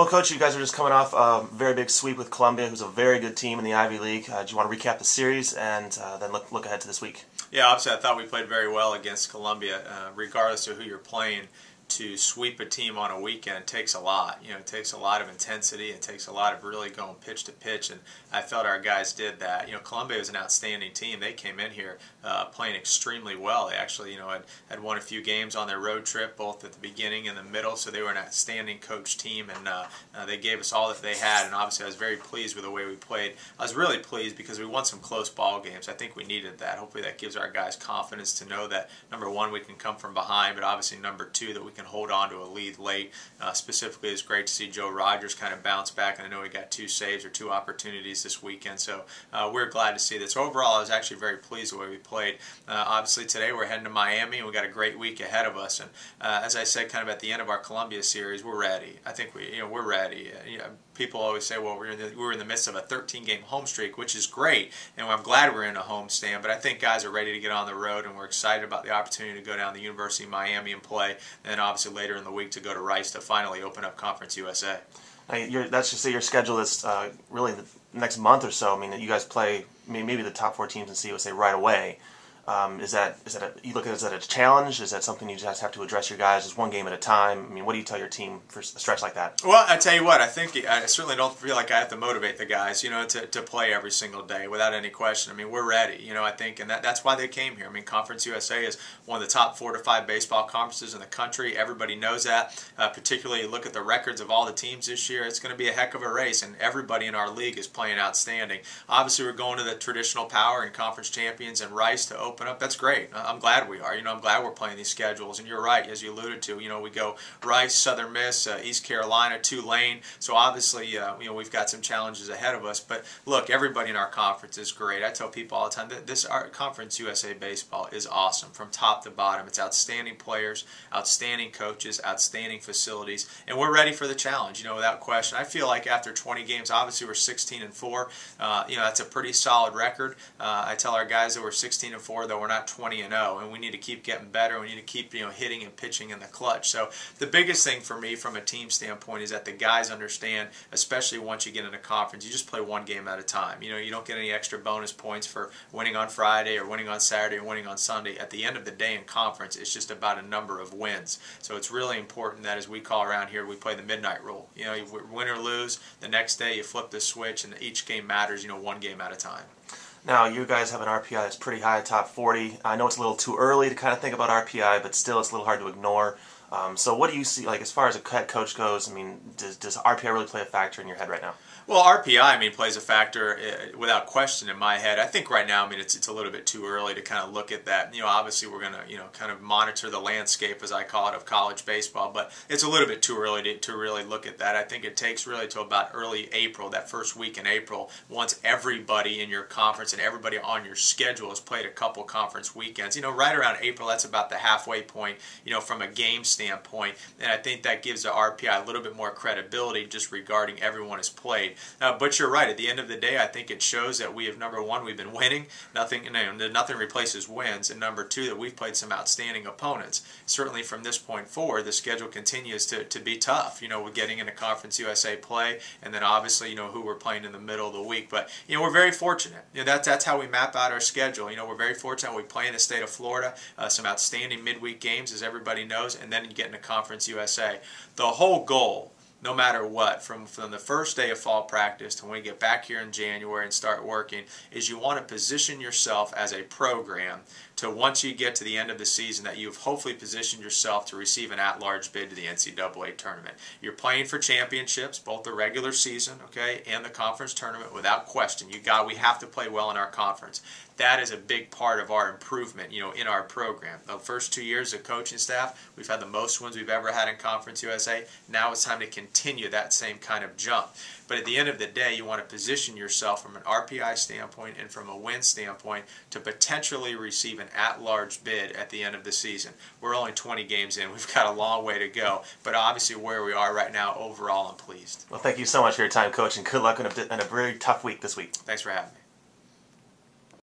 Well, Coach, you guys are just coming off a very big sweep with Colombia, who's a very good team in the Ivy League. Do you want to recap the series and then look ahead to this week? Yeah, obviously I thought we played very well against Colombia. Regardless of who you're playing, to sweep a team on a weekend takes a lot. You know, it takes a lot of intensity. It takes a lot of really going pitch to pitch, and I felt our guys did that. You know, Colombia was an outstanding team. They came in here playing extremely well. They actually, had won a few games on their road trip, both at the beginning and the middle, so they were an outstanding coach team, and they gave us all that they had, and obviously I was very pleased with the way we played. I was really pleased because we won some close ball games. I think we needed that. Hopefully that gives our guys confidence to know that, number one, we can come from behind, but obviously number two, that we can hold on to a lead late. Specifically, it's great to see Joe Rogers kind of bounce back, and I know he got 2 saves or 2 opportunities this weekend, so we're glad to see this. So overall, I was actually very pleased with the way we played. Obviously today we're heading to Miami, and we got a great week ahead of us, and as I said kind of at the end of our Colombia series, we're ready. I think we're ready. People always say, well, we're in the midst of a 13-game home streak, which is great, and I'm glad we're in a home stand, but I think guys are ready to get on the road, and we're excited about the opportunity to go down to the University of Miami and play, and then obviously later in the week to go to Rice to finally open up Conference USA. That's just say your schedule is really the next month or so. I mean, you guys play maybe the top 4 teams in CUSA right away. You look at it as a challenge? Is that something you just have to address your guys as one game at a time? I mean, what do you tell your team for a stretch like that? Well, I tell you what, I certainly don't feel like I have to motivate the guys, to play every single day without any question. I mean, we're ready, I think, and that's why they came here. I mean, Conference USA is one of the top 4 to 5 baseball conferences in the country. Everybody knows that. Particularly, look at the records of all the teams this year. It's going to be a heck of a race, and everybody in our league is playing outstanding. Obviously, we're going to the traditional power and conference champions and Rice to open up. That's great. I'm glad we are. I'm glad we're playing these schedules. And you're right, as you alluded to. We go Rice, Southern Miss, East Carolina, Tulane. So obviously, we've got some challenges ahead of us. But look, everybody in our conference is great. I tell people all the time that our Conference USA baseball is awesome from top to bottom. It's outstanding players, outstanding coaches, outstanding facilities, and we're ready for the challenge. Without question. I feel like after 20 games, obviously we're 16-4. That's a pretty solid record. I tell our guys that we're 16-4, though we're not 20-0, and we need to keep getting better. We need to keep hitting and pitching in the clutch. So the biggest thing for me from a team standpoint is that the guys understand, especially once you get into conference, you just play one game at a time. You don't get any extra bonus points for winning on Friday or winning on Saturday or winning on Sunday. At the end of the day in conference, it's just about a number of wins. So it's really important that, as we call around here, we play the midnight rule. You win or lose, the next day you flip the switch, and each game matters, one game at a time. Now, you guys have an RPI that's pretty high, top 40. I know it's a little too early to kind of think about RPI, but still it's a little hard to ignore. So what do you see, like, as far as a head coach goes? I mean, does RPI really play a factor in your head right now? Well, RPI, plays a factor without question in my head. I think right now, it's a little bit too early to kind of look at that. Obviously we're going to, kind of monitor the landscape, as I call it, of college baseball, but it's a little bit too early to really look at that. I think it takes really till about early April, that first week in April, once everybody in your conference and everybody on your schedule has played a couple conference weekends. Right around April, that's about the halfway point, from a game standpoint, and I think that gives the RPI a little bit more credibility just regarding everyone has played. But you're right. At the end of the day, I think it shows that we have, number one, we've been winning. Nothing replaces wins. And number two, that we've played some outstanding opponents. Certainly from this point forward, the schedule continues to be tough. We're getting into Conference USA play, and then obviously, who we're playing in the middle of the week. But, we're very fortunate. That's how we map out our schedule. We're very fortunate. We play in the state of Florida, some outstanding midweek games, as everybody knows, and then you get into Conference USA. The whole goal, no matter what, from the first day of fall practice to when we get back here in January and start working, is you want to position yourself as a program to, once you get to the end of the season, that you've hopefully positioned yourself to receive an at-large bid to the NCAA tournament. You're playing for championships, both the regular season, okay, and the conference tournament, without question. We have to play well in our conference. That is a big part of our improvement, in our program. The first 2 years of coaching staff, we've had the most wins we've ever had in Conference USA. Now it's time to continue that same kind of jump. But at the end of the day, you want to position yourself from an RPI standpoint and from a win standpoint to potentially receive an at-large bid at the end of the season. We're only 20 games in. We've got a long way to go. But obviously where we are right now, overall, I'm pleased. Well, thank you so much for your time, Coach, and good luck in a very tough week this week. Thanks for having me.